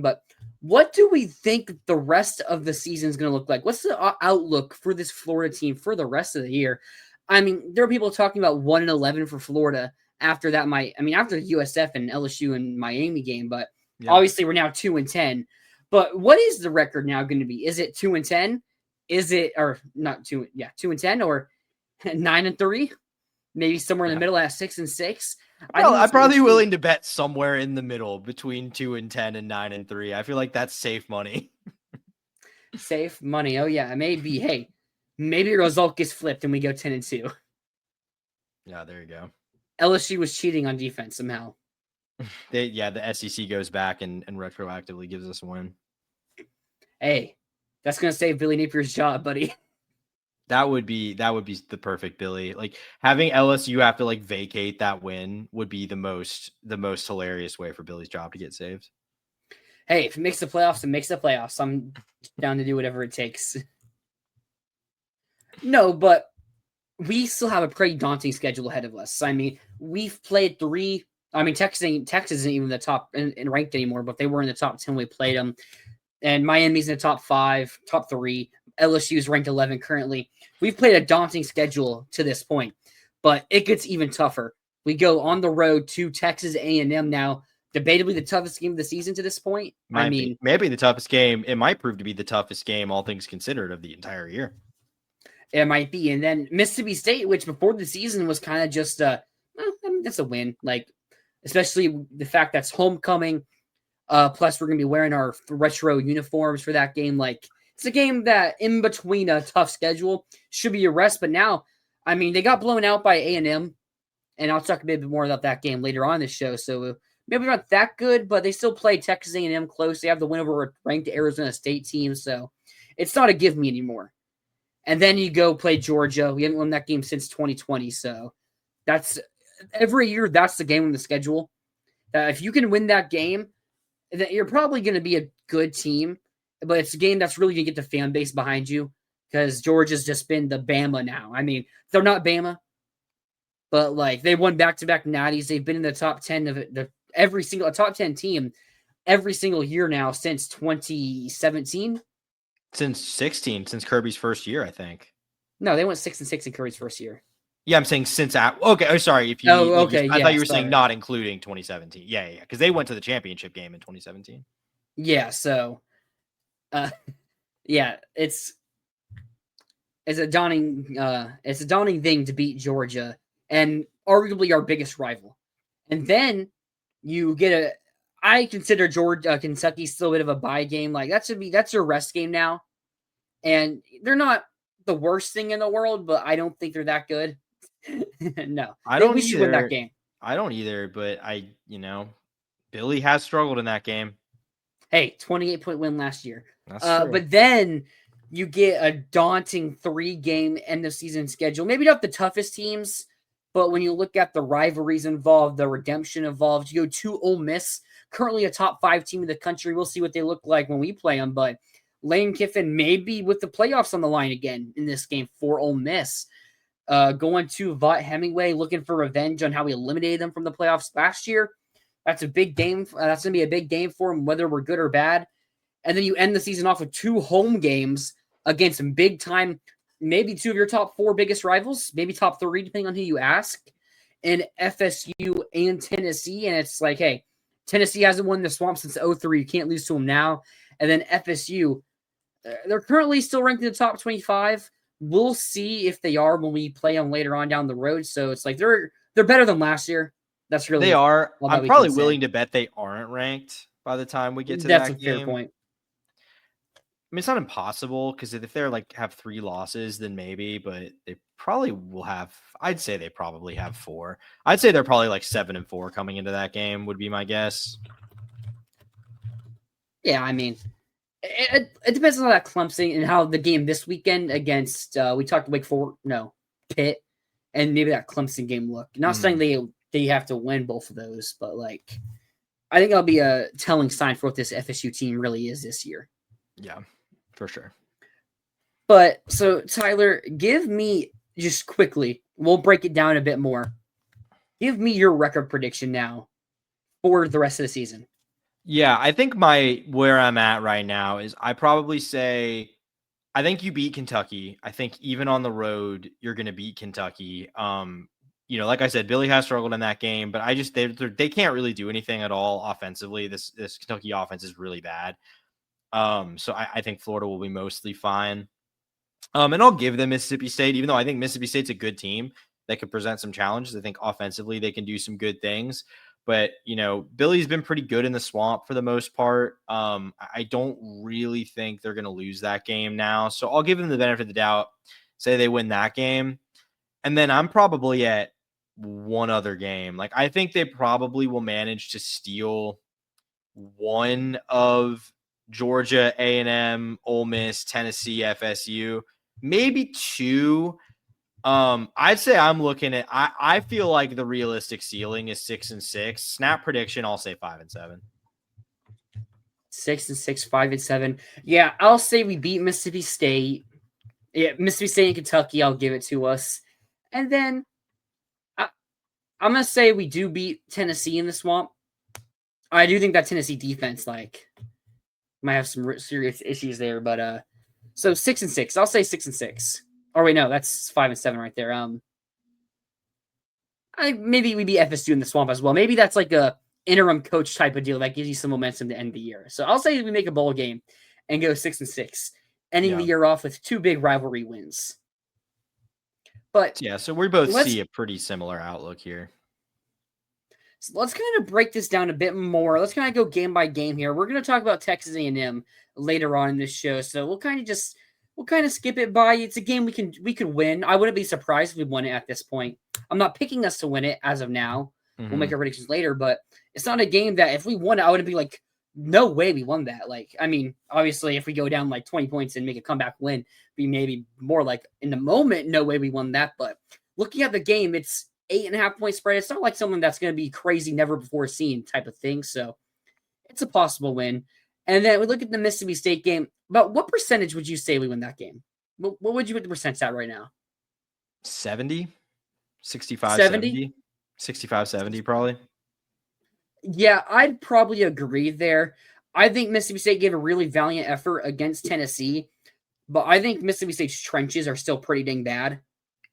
But what do we think the rest of the season is going to look like? What's the outlook for this Florida team for the rest of the year? I mean, there are people talking about 1-11 for Florida after that. After the USF and LSU and Miami game, but obviously we're now 2-10. But what is the record now going to be? Is it 2-10? Is it, or not 2-10, or 9-3? Maybe somewhere in the middle at 6-6. I'm probably willing to bet somewhere in the middle between 2-10 and 9-3. I feel like that's safe money. Safe money. Oh yeah, maybe. Hey, maybe your result gets flipped and we go 10-2. Yeah, there you go. LSU was cheating on defense somehow. The SEC goes back and retroactively gives us a win. Hey, that's gonna save Billy Napier's job, buddy. That would be the perfect Billy. Like having LSU have to like vacate that win would be the most hilarious way for Billy's job to get saved. Hey, if it makes the playoffs, it makes the playoffs. I'm down to do whatever it takes. No, but we still have a pretty daunting schedule ahead of us. I mean, we've played 3. I mean, Texas isn't even the top and ranked anymore, but they were in the top 10 when we played them. And Miami's in the top 5, top 3. LSU is ranked 11 currently. We've played a daunting schedule to this point, but it gets even tougher. We go on the road to Texas A&M now, debatably the toughest game of the season to this point. Maybe the toughest game. It might prove to be the toughest game, all things considered, of the entire year. It might be. And then Mississippi State, which before the season was kind of just that's a win. Like, especially the fact that's homecoming. Plus, we're going to be wearing our retro uniforms for that game. Like, it's a game that in between a tough schedule should be a rest. But now, I mean, they got blown out by A&M, and I'll talk a bit more about that game later on in the show. So maybe not that good, but they still play Texas A&M close. They have the win over a ranked Arizona State team, so it's not a give me anymore. And then you go play Georgia. We haven't won that game since 2020, so that's every year. That's the game on the schedule. If you can win that game, that you're probably going to be a good team, but it's a game that's really going to get the fan base behind you because Georgia's just been the Bama now. I mean, they're not Bama, but like they won back-to-back natties. They've been in the top 10 of every single top 10 team every single year now since 2017. Since Kirby's first year, I think. No, they went 6-6 in Kirby's first year. Yeah, I'm saying since okay. Oh, sorry. I thought you were saying not including 2017. Yeah, because they went to the championship game in 2017. Yeah, so, yeah, it's a daunting thing to beat Georgia and arguably our biggest rival, and then you get I consider Kentucky still a bit of a bye game. Like that's a rest game now, and they're not the worst thing in the world, but I don't think they're that good. No, I don't. We should win that game. I don't either, but Billy has struggled in that game. Hey, 28-point win last year. That's true. But then you get a daunting 3-game end of season schedule. Maybe not the toughest teams, but when you look at the rivalries involved, the redemption involved, you go to Ole Miss, currently a top 5 team in the country. We'll see what they look like when we play them, but Lane Kiffin may be with the playoffs on the line again in this game for Ole Miss. Going to Vaught Hemingway, looking for revenge on how we eliminated them from the playoffs last year. That's a big game. That's going to be a big game for them, whether we're good or bad. And then you end the season off with 2 home games against some big time, maybe 2 of your top 4 biggest rivals, maybe top 3, depending on who you ask, in FSU and Tennessee. And it's like, hey, Tennessee hasn't won the Swamp since 2003. You can't lose to them now. And then FSU, they're currently still ranked in the top 25. We'll see if they are when we play them later on down the road. So it's like they're better than last year. That's really they are. I'm probably willing to bet they aren't ranked by the time we get to that game. That's a fair point. I mean, it's not impossible because if they're like have 3 losses, then maybe, but they probably will have. I'd say they probably have 4. I'd say they're probably like 7-4 coming into that game. Would be my guess. Yeah, I mean. It depends on that Clemson and how the game this weekend against we talked Pitt, and maybe that Clemson game look. Not saying they have to win both of those, but like I think that'll be a telling sign for what this FSU team really is this year. Yeah, for sure. But so Tyler, give me just quickly. We'll break it down a bit more. Give me your record prediction now for the rest of the season. Yeah, I think where I'm at right now is I probably say I think you beat Kentucky. I think even on the road, you're going to beat Kentucky. Like I said, Billy has struggled in that game, but they can't really do anything at all offensively. This Kentucky offense is really bad. So I think Florida will be mostly fine. And I'll give them Mississippi State, even though I think Mississippi State's a good team that could present some challenges. I think offensively they can do some good things. But, Billy's been pretty good in the swamp for the most part. I don't really think they're going to lose that game now. So I'll give them the benefit of the doubt, say they win that game. And then I'm probably at one other game. Like, I think they probably will manage to steal one of Georgia, A&M, Ole Miss, Tennessee, FSU, maybe two. I'd say I'm looking at. I feel like the realistic ceiling is 6-6. Snap prediction, I'll say 5-7. 6-6, 5-7. Yeah, I'll say we beat Mississippi State. Yeah, Mississippi State and Kentucky, I'll give it to us. And then I'm gonna say we do beat Tennessee in the swamp. I do think that Tennessee defense might have some serious issues there, but so 6-6. I'll say 6-6. Or wait, no, that's 5-7 right there. Maybe we beat FSU in the swamp as well. Maybe that's like a interim coach type of deal that gives you some momentum to end the year. So I'll say we make a bowl game and go 6-6, ending the year off with 2 big rivalry wins. But yeah, so we both see a pretty similar outlook here. So let's kind of break this down a bit more. Let's kind of go game by game here. We're going to talk about Texas A&M later on in this show, so we'll kind of skip it by. It's a game we could win. I wouldn't be surprised if we won it at this point. I'm not picking us to win it as of now. We'll make our predictions later, but it's not a game that if we won it, I wouldn't be like, no way we won that. Like, I mean, obviously, if we go down like 20 points and make a comeback win, be maybe more like in the moment, no way we won that. But looking at the game, it's 8.5 point spread. It's not like something that's going to be crazy, never before seen type of thing. So it's a possible win. And then we look at the Mississippi State game. About what percentage would you say we win that game? What would you put the percents at right now? 70, 65, 70, 65, 70 probably. Yeah, I'd probably agree there. I think Mississippi State gave a really valiant effort against Tennessee, but I think Mississippi State's trenches are still pretty dang bad.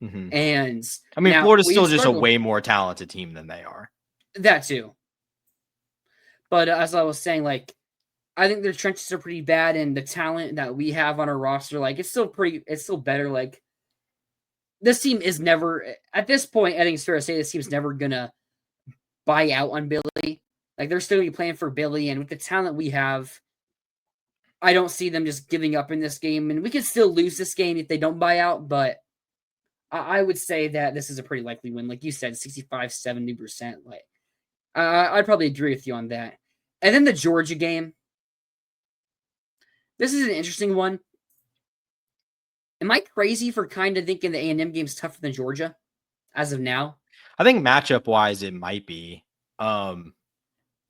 Mm-hmm. And I mean, Florida's still just a way more talented team than they are. That too. But as I was saying, like, I think their trenches are pretty bad, and the talent that we have on our roster, like, it's still better. Like, this team is never, at this point, I think it's fair to say this team's never gonna buy out on Billy. Like, they're still gonna be playing for Billy, and with the talent we have, I don't see them just giving up in this game. And we could still lose this game if they don't buy out, but I would say that this is a pretty likely win. Like you said, 65, 70%. Like, I'd probably agree with you on that. And then the Georgia game. This is an interesting one. Am I crazy for kind of thinking the A&M game's tougher than Georgia as of now? I think matchup-wise it might be. But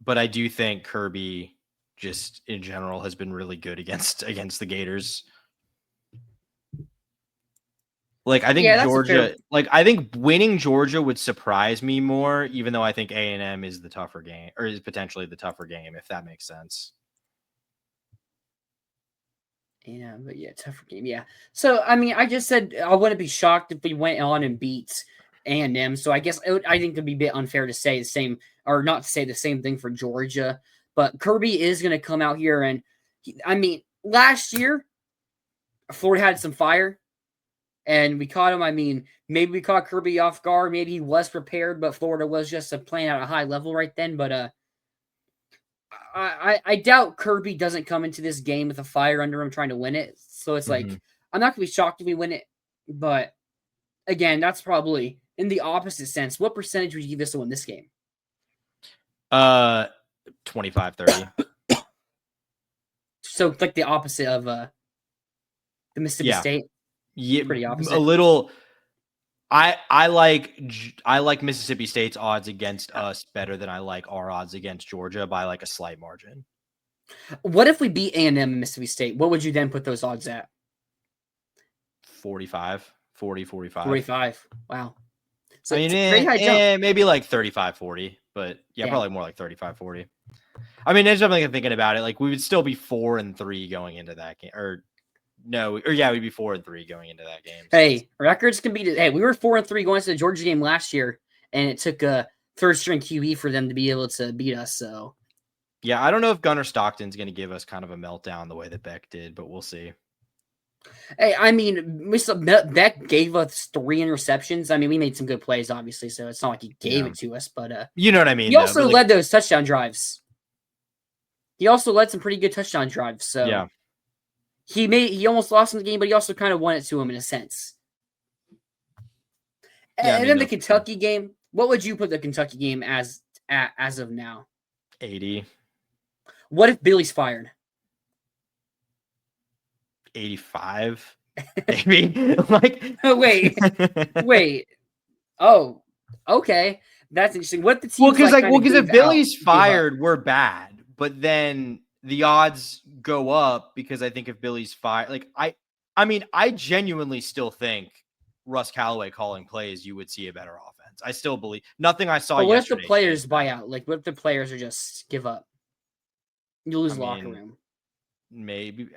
I do think Kirby just in general has been really good against the Gators. Like, I think Georgia, I think winning Georgia would surprise me more, even though I think A&M is the tougher game, or is potentially the tougher game, if that makes sense. Yeah, but yeah, tougher game. Yeah. So, I mean, I just said I wouldn't be shocked if we went on and beat A&M. So I guess I think it'd be a bit unfair to say the same, or not to say the same thing for Georgia. But Kirby is going to come out here and, last year, Florida had some fire. And we caught him. I mean, maybe we caught Kirby off guard. Maybe he was prepared, but Florida was just playing at a high level right then. But I doubt Kirby doesn't come into this game with a fire under him trying to win it. So it's like, I'm not going to be shocked if we win it. But again, that's probably in the opposite sense. What percentage would you give us to win this game? 25-30. So like the opposite of the Mississippi State. Yeah, pretty opposite. A little. I like Mississippi State's odds against us better than I like our odds against Georgia by like a slight margin. What if we beat A&M and Mississippi State? What would you then put those odds at? 45. 45. Wow. So I mean, maybe like 35-40, but yeah, probably more like 35-40. I mean, it's something I'm thinking about it. Like we would still be 4-3 going into that game, or no, or yeah, we'd be 4-3 going into that game. So Hey, records can be. Hey, we were 4-3 going to the Georgia game last year, and it took a third string QB for them to be able to beat us. So yeah, I don't know if Gunnar Stockton's going to give us kind of a meltdown the way that Beck did, but we'll see. hey, I mean, Beck gave us 3 interceptions. I mean, we made some good plays, obviously, so it's not like he gave it to us, but you know what I mean. He also led those touchdown drives. He also led some pretty good touchdown drives. So yeah, he almost lost in the game, but he also kind of won it to him in a sense. Yeah, and then the Kentucky game. What would you put the Kentucky game as of now? 80. What if Billy's fired? 85. Maybe. Like wait. Oh, okay. That's interesting. What the team? Because if Billy's fired, we're bad. But then the odds go up because I think if Billy's fired, like I mean, I genuinely still think Russ Callaway calling plays, you would see a better offense. I still believe nothing I saw. But what if the players buy out? Like, what if the players are just give up? You lose locker room. Maybe.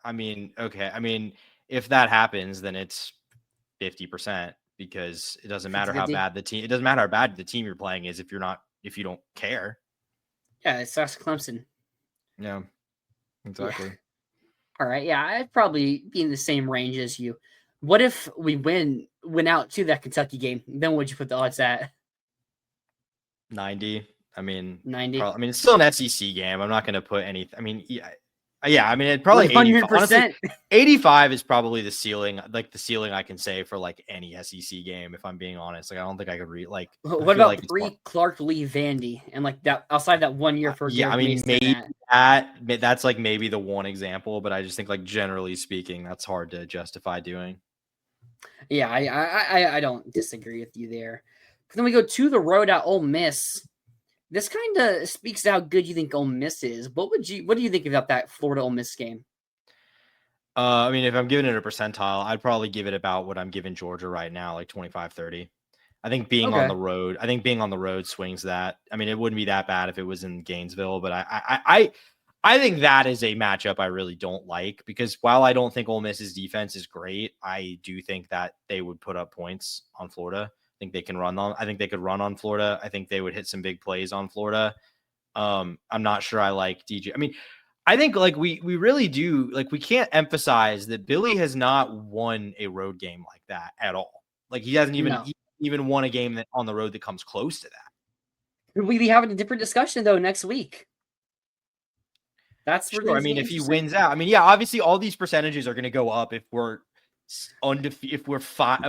I mean, okay. I mean, if that happens, then it's 50% because it doesn't matter 50-50. how bad the team. It doesn't matter how bad the team you're playing is if you don't care. Yeah, it's South Clemson. Yeah, exactly. Yeah. All right. Yeah, I'd probably be in the same range as you. What if we win out to that Kentucky game? Then what'd you put the odds at? 90. I mean, 90. I mean, it's still an SEC game. I'm not going to put any. I mean, yeah. I mean, it probably 100%. Honestly, 85 is probably the ceiling. Like the ceiling I can say for like any SEC game. If I'm being honest, like I don't think I could read. Like, what about Clark Lee Vandy and like that outside that 1 year for yeah? I mean, maybe that's like maybe the one example, but I just think like generally speaking, that's hard to justify doing. Yeah, I don't disagree with you there. But then we go to the road at Ole Miss. This kind of speaks to how good you think Ole Miss is. What do you think about that Florida Ole Miss game? I mean, if I'm giving it a percentile, I'd probably give it about what I'm giving Georgia right now, like 25-30. I think being on the road swings that. I mean, it wouldn't be that bad if it was in Gainesville, but I think that is a matchup I really don't like because while I don't think Ole Miss's defense is great, I do think that they would put up points on Florida. I think they can run on. I think they could run on Florida. I think they would hit some big plays on Florida. I'm not sure I like DJ. I mean, I think like we really do like we can't emphasize that Billy has not won a road game like that at all. Like he hasn't even won a game that on the road that comes close to that. We'll be having a different discussion though next week. That's sure. I mean, if he wins out, I mean, yeah, obviously all these percentages are going to go up if we're undefeated. If we're 5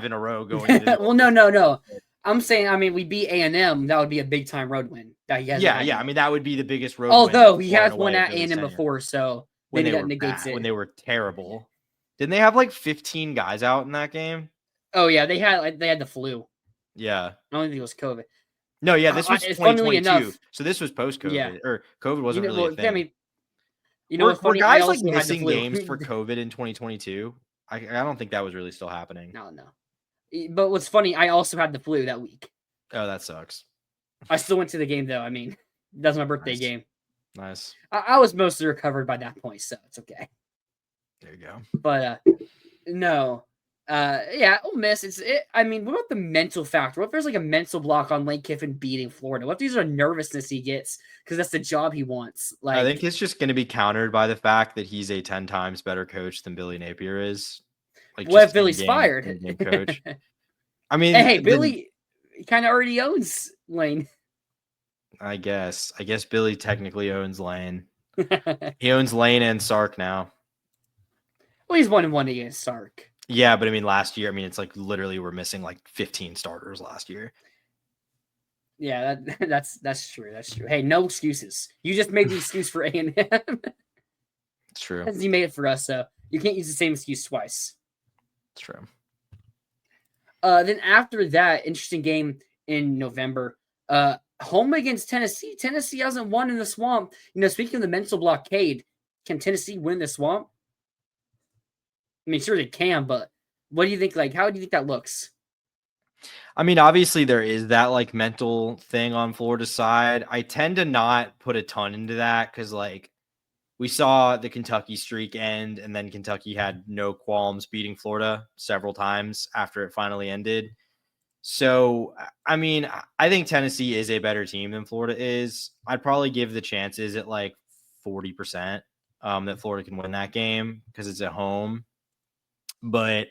in a row going. Into well, no. I'm saying, I mean, we beat A&M. That would be a big time road win. That he has. Yeah. I mean, that would be the biggest road. Although he has won at A&M before, so maybe that negates it. When they were terrible, didn't they have like 15 guys out in that game? Oh yeah, they had the flu. Yeah, I don't think it was COVID. No, yeah, this was 2022. So this was post-COVID, or COVID wasn't really a thing. I mean, were guys like missing games for COVID in 2022? I don't think that was really still happening. No. But what's funny, I also had the flu that week. Oh, that sucks. I still went to the game though. I mean, that was my birthday game. Nice. I was mostly recovered by that point, so it's okay. There you go. But no. Yeah, Ole Miss. I mean, what about the mental factor? What if there's like a mental block on Lane Kiffin beating Florida? What if these are nervousness he gets because that's the job he wants? Like, I think it's just going to be countered by the fact that he's a 10 times better coach than Billy Napier is. Like, what if Billy's fired? Coach. I mean, hey, Billy kind of already owns Lane. I guess Billy technically owns Lane. He owns Lane and Sark now. Well, he's 1-1 against Sark. Yeah, but I mean, last year, I mean, it's like literally we're missing like 15 starters last year. Yeah, that's true. That's true. Hey, no excuses. You just made the excuse for A&M. It's true. Because he made it for us, so you can't use the same excuse twice. It's true. Then after that, interesting game in November. Home against Tennessee. Tennessee hasn't won in the Swamp. You know, speaking of the mental blockade, can Tennessee win the Swamp? I mean, sure they can, but what do you think? Like, how do you think that looks? I mean, obviously there is that like mental thing on Florida's side. I tend to not put a ton into that because like we saw the Kentucky streak end, and then Kentucky had no qualms beating Florida several times after it finally ended. So, I mean, I think Tennessee is a better team than Florida is. I'd probably give the chances at like 40% that Florida can win that game because it's at home. But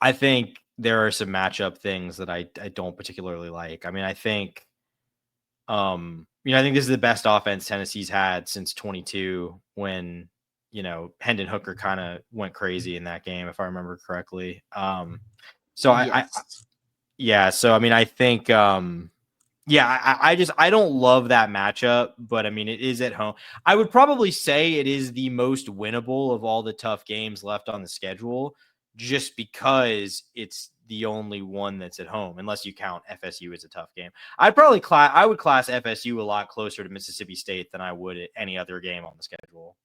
I think there are some matchup things that I don't particularly like. I mean, I think I think this is the best offense Tennessee's had since 22 when, Hendon Hooker kind of went crazy in that game, if I remember correctly. So Yes. so I mean, I think I don't love that matchup, but I mean, it is at home. I would probably say it is the most winnable of all the tough games left on the schedule, just because it's the only one that's at home, unless you count FSU as a tough game. I would class FSU a lot closer to Mississippi State than I would at any other game on the schedule.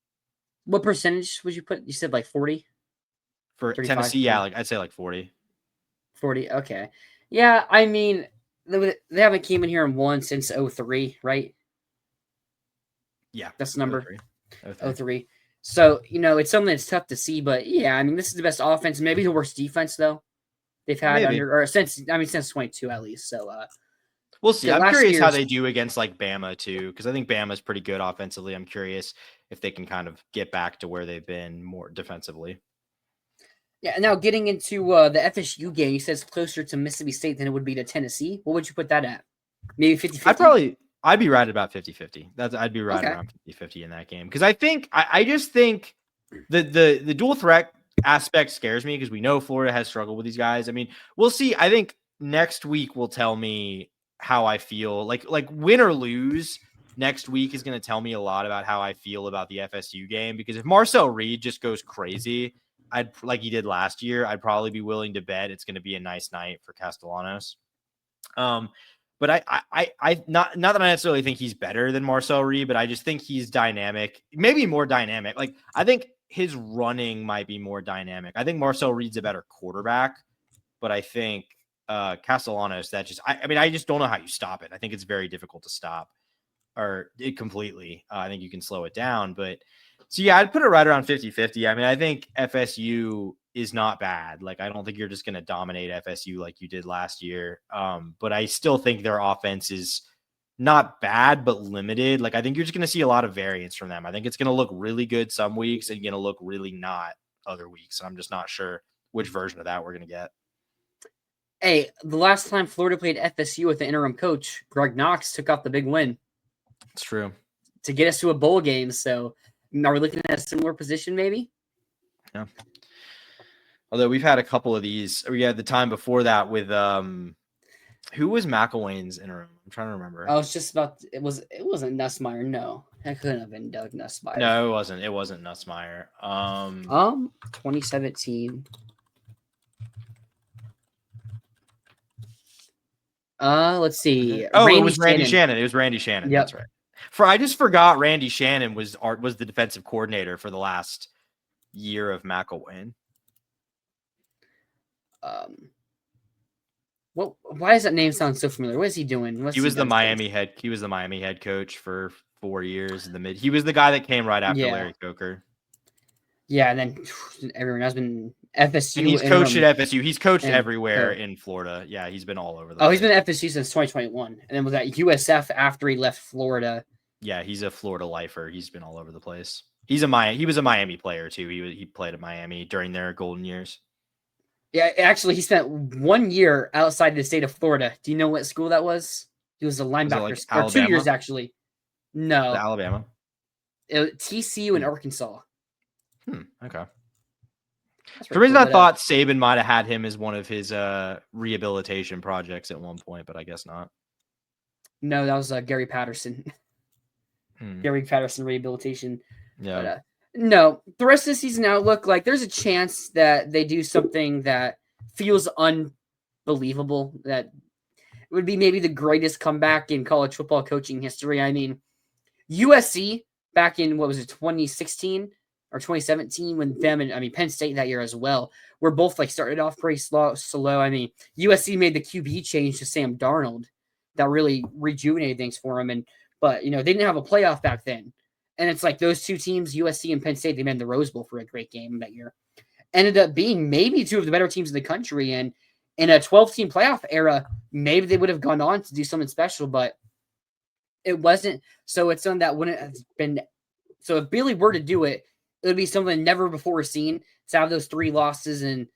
What percentage would you put? You said like 40? For 35, Tennessee, yeah, like I'd say like 40. 40. Okay. Yeah, I mean, they haven't came in here and won since 03, right? Yeah, That's the number. 03. 03. So, it's something that's tough to see, but yeah, I mean, this is the best offense, maybe the worst defense though they've had Maybe. since 22 at least. So, we'll see. I'm last curious how year's they do against like Bama too, because I think Bama's pretty good offensively. I'm curious if they can kind of get back to where they've been more defensively. Yeah, now getting into the FSU game, you said it's closer to Mississippi State than it would be to Tennessee. What would you put that at? Maybe 50-50? I'd be right about 50-50. I'd be right Okay. around 50-50 in that game. Because I just think the dual threat aspect scares me because we know Florida has struggled with these guys. I mean, we'll see. I think next week will tell me how I feel. Like win or lose next week is going to tell me a lot about how I feel about the FSU game. Because if Marcel Reed just goes crazy, like he did last year, I'd probably be willing to bet it's going to be a nice night for Castellanos. But I not that I necessarily think he's better than Marcel Reed, but I just think he's dynamic, maybe more dynamic. Like I think his running might be more dynamic. I think Marcel Reed's a better quarterback, but I think Castellanos, I just don't know how you stop it. I think it's very difficult to stop or it completely. I think you can slow it down, but so yeah, I'd put it right around 50-50. I mean, I think FSU is not bad. Like, I don't think you're just going to dominate FSU like you did last year. But I still think their offense is not bad, but limited. Like, I think you're just going to see a lot of variance from them. I think it's going to look really good some weeks and going to look really not other weeks. And I'm just not sure which version of that we're going to get. Hey, the last time Florida played FSU with the interim coach, Greg Knox took off the big win. It's true. To get us to a bowl game. So are we looking at a similar position maybe? Yeah. Although we've had a couple of these. We had the time before that with who was McElwain's interim? I'm trying to remember. I was just about it wasn't Nussmeier, no. That couldn't have been Doug Nussmeier. No, it wasn't. It wasn't Nussmeier. 2017. Let's see. Oh, it was Randy Shannon. It was Randy Shannon. Yep. That's right. I just forgot Randy Shannon was the defensive coordinator for the last year of McElwain. Why does that name sound so familiar? What is he doing? He was the Miami head coach for 4 years in the mid. He was the guy that came right after Larry Coker. Yeah, and then everyone has been FSU. And he's coached at FSU. He's coached everywhere in Florida. Yeah, he's been all over. He's been at FSU since 2021, and then was at USF after he left Florida. Yeah, he's a Florida lifer. He's been all over the place. He was a Miami player too. He played at Miami during their golden years. Yeah, actually, he spent 1 year outside the state of Florida. Do you know what school that was? He was a linebacker. Or 2 years, actually. No. Alabama. TCU in Arkansas. Okay. For the reason I thought Saban might have had him as one of his rehabilitation projects at one point, but I guess not. No, that was Gary Patterson. Gary Patterson rehabilitation. Yeah. But, no, the rest of the season outlook, like there's a chance that they do something that feels unbelievable, that would be maybe the greatest comeback in college football coaching history. I mean, USC back in, 2016, or 2017 when them and Penn State that year as well were both like started off pretty slow. I mean, USC made the QB change to Sam Darnold that really rejuvenated things for him, but they didn't have a playoff back then, and it's like those two teams, USC and Penn State, they made the Rose Bowl for a great game that year. Ended up being maybe two of the better teams in the country, and in a 12-team playoff era, maybe they would have gone on to do something special, but it wasn't. So it's something that wouldn't have been. So if Billy were to do it, it would be something never before seen to have those 3 losses and,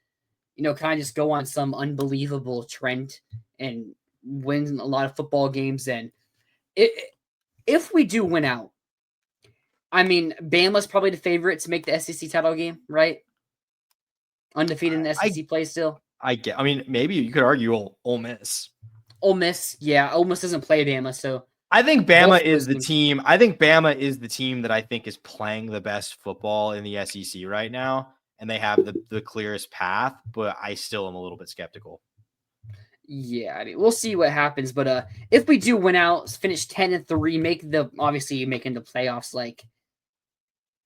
kind of just go on some unbelievable trend and win a lot of football games. And if we do win out, Bama's probably the favorite to make the SEC title game, right? Undefeated in the SEC play still. Maybe you could argue Ole Miss. Ole Miss, yeah. Ole Miss doesn't play Bama, so I think Bama is the team. I think Bama is the team that I think is playing the best football in the SEC right now, and they have the clearest path, but I still am a little bit skeptical. Yeah, we'll see what happens, but if we do win out, finish 10-3, obviously making the playoffs, like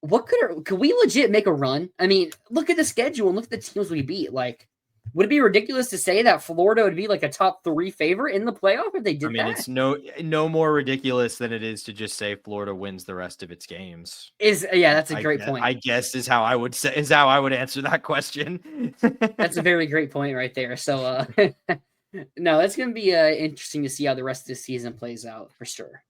what could we legit make a run? Look at the schedule and look at the teams we beat. Like, would it be ridiculous to say that Florida would be like a top 3 favorite in the playoff if they did that? It's no more ridiculous than it is to just say Florida wins the rest of its games. That's a great point. I guess is how I would answer that question. That's a very great point right there. So no, it's going to be interesting to see how the rest of the season plays out for sure.